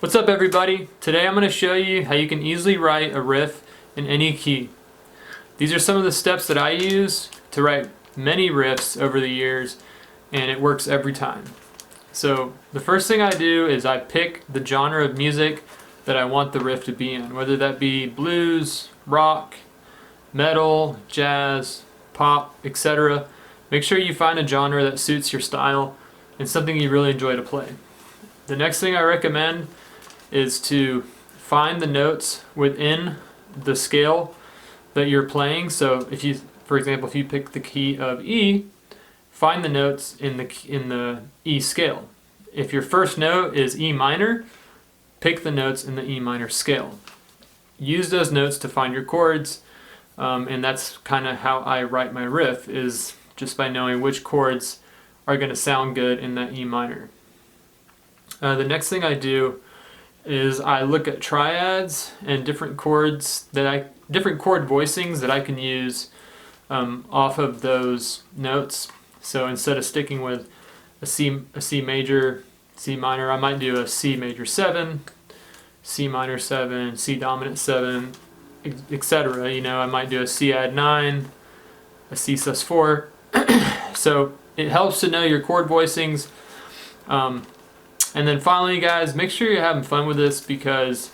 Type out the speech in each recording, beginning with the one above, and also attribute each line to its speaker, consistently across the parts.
Speaker 1: What's up everybody? Today I'm going to show you how you can easily write a riff in any key. These are some of the steps that I use to write many riffs over the years, and it works every time. So the first thing I do is I pick the genre of music that I want the riff to be in, whether that be blues, rock, metal, jazz, pop, etc. Make sure you find a genre that suits your style and something you really enjoy to play. The next thing I recommend is to find the notes within the scale that you're playing. So if you, for example, if you pick the key of E, find the notes in the E scale. If your first note is E minor, pick the notes in the E minor scale. Use those notes to find your chords, and that's kind of how I write my riff, is just by knowing which chords are going to sound good in that E minor. The next thing I do is I look at triads and different chords different chord voicings that I can use off of those notes. So instead of sticking with a C major, C minor, I might do a C major 7, C minor 7, C dominant 7, etc. You know, I might do a C add 9, a C sus 4. So it helps to know your chord voicings. And then finally, guys, make sure you're having fun with this, because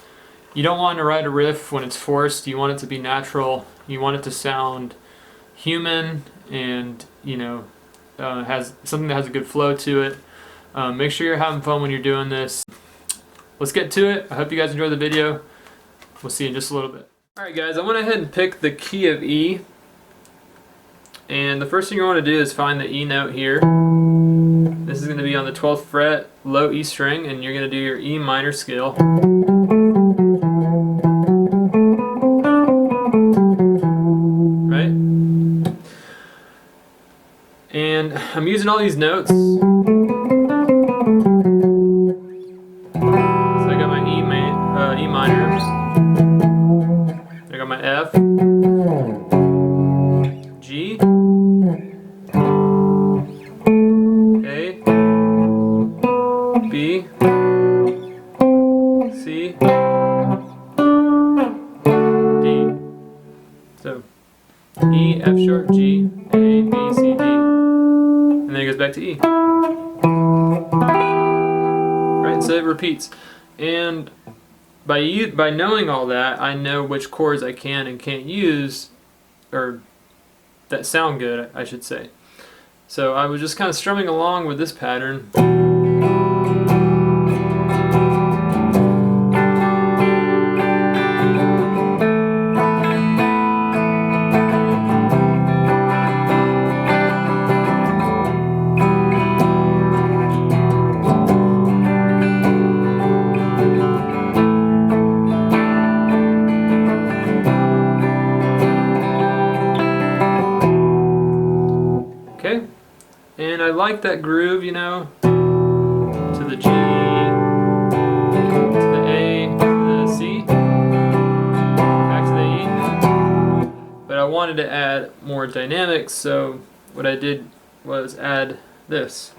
Speaker 1: you don't want to write a riff when it's forced. You want it to be natural. You want it to sound human and, you know, has something that has a good flow to it. Make sure you're having fun when you're doing this. Let's get to it. I hope you guys enjoy the video. We'll see you in just a little bit. Alright guys, I went ahead and picked the key of E. And the first thing you want to do is find the E note here. This is going to be on the 12th fret, low E string, and you're going to do your E minor scale. Right? And I'm using all these notes. So I got my E minor. I got my F, G, A, B, C, D. So E, F sharp, G, A, B, C, D. And then it goes back to E. Right, so it repeats. And by knowing all that, I know which chords I can and can't use, or that sound good, I should say. So I was just kind of strumming along with this pattern. Okay, and I like that groove, you know, to the G, to the A, to the C, back to the E. But I wanted to add more dynamics, so what I did was add this.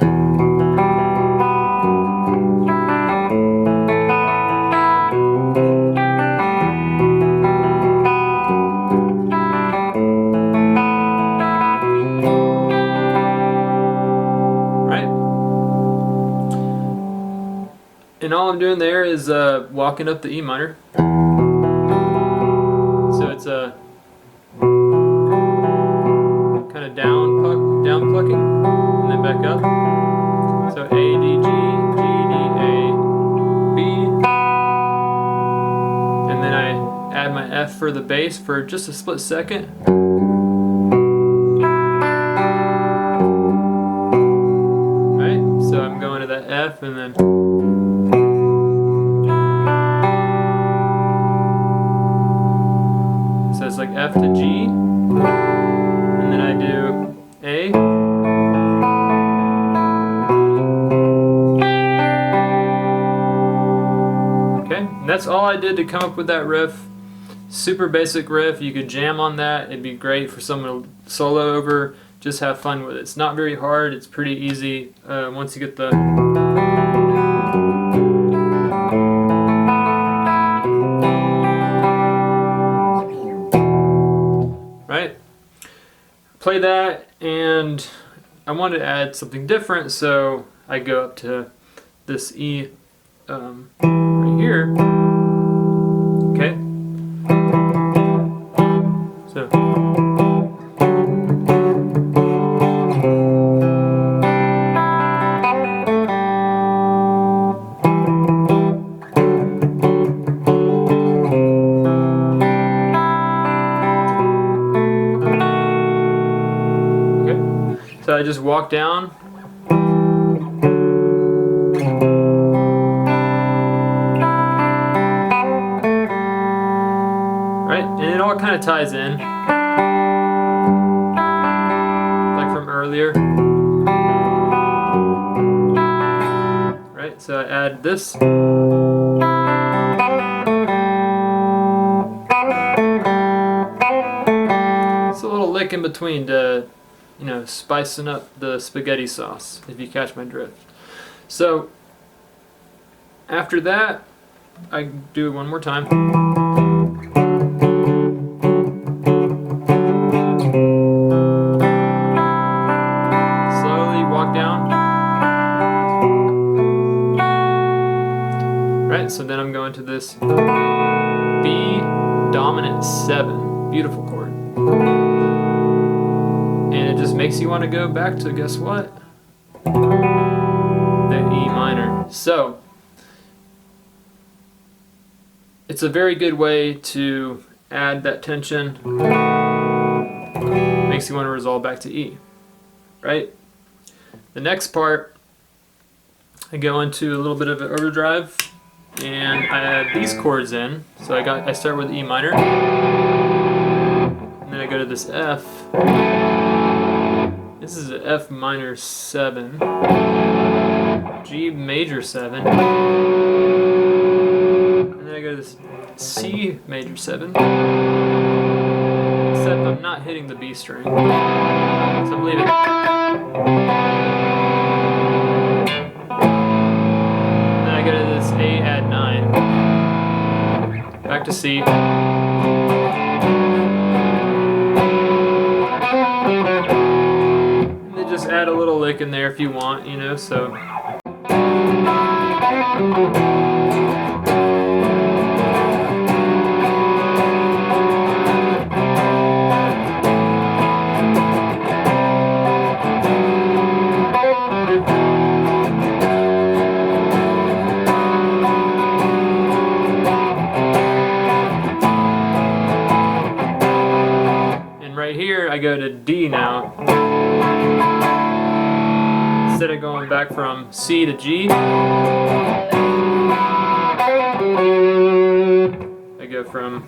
Speaker 1: And all I'm doing there is walking up the E minor. So it's a kind of down plucking, and then back up. So A, D, G, G, D, A, B. And then I add my F for the bass for just a split second. Right? So I'm going to that F and then it's like F to G, and then I do A, okay, and that's all I did to come up with that riff. Super basic riff. You could jam on that. It'd be great for someone to solo over. Just have fun with it. It's not very hard. It's pretty easy once you get the play that, and I wanted to add something different, so I go up to this E right here. Okay. So. So I just walk down. Right, and it all kind of ties in, like from earlier. Right, so I add this. It's a little lick in between to, you know, spicing up the spaghetti sauce, if you catch my drift. So after that, I do it one more time. Slowly walk down. Right, so then I'm going to this B dominant 7, beautiful chord. And it just makes you want to go back to, guess what? The E minor. So, it's a very good way to add that tension. Makes you want to resolve back to E. Right? The next part, I go into a little bit of an overdrive, and I add these chords in. So I start with E minor, and then I go to this F. This is an F minor 7, G major 7, and then I go to this C major 7, except I'm not hitting the B string, so I'm leaving. Then I go to this A add 9, back to C. Just add a little lick in there if you want, you know, so. And right here, I go to D now. Instead of going back from C to G, I go from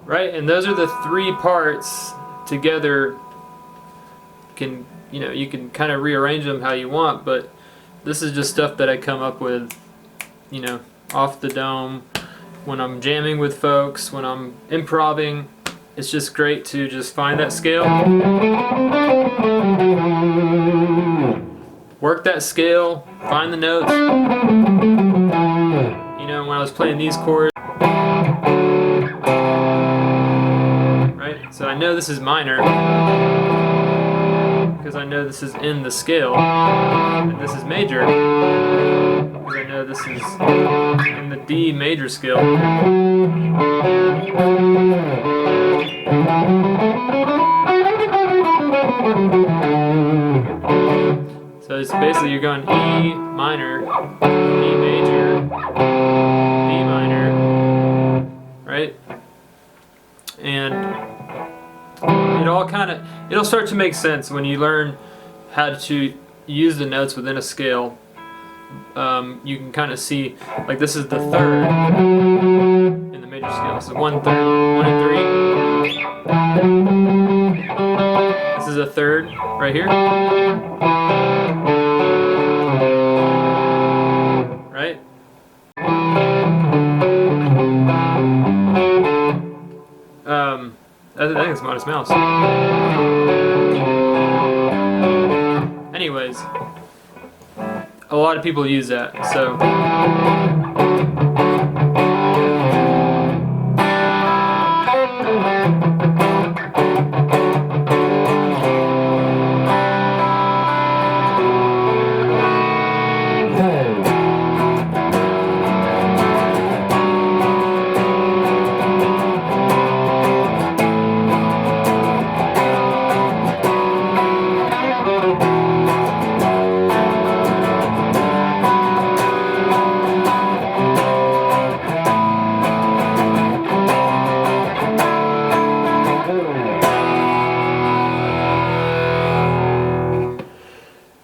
Speaker 1: right, and those are the three parts together. You can kind of rearrange them how you want, but this is just stuff that I come up with, you know, off the dome when I'm jamming with folks, when I'm improvising. It's just great to just find that scale, work that scale, find the notes. You know, when I was playing these chords, right? So I know this is minor because I know this is in the scale, and this is major because I know this is in the D major scale. So it's basically you're going E minor, E major, B minor, right? And it'll start to make sense when you learn how to use the notes within a scale. You can kind of see, like this is the third in the major scale. So 1/3, 1 and 3. This is a third right here. Right? I think it's Modest Mouse. Anyways, a lot of people use that, so.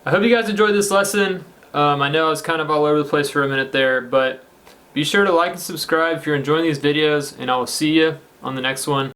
Speaker 1: I hope you guys enjoyed this lesson. I know I was kind of all over the place for a minute there, but be sure to like and subscribe if you're enjoying these videos, and I will see you on the next one.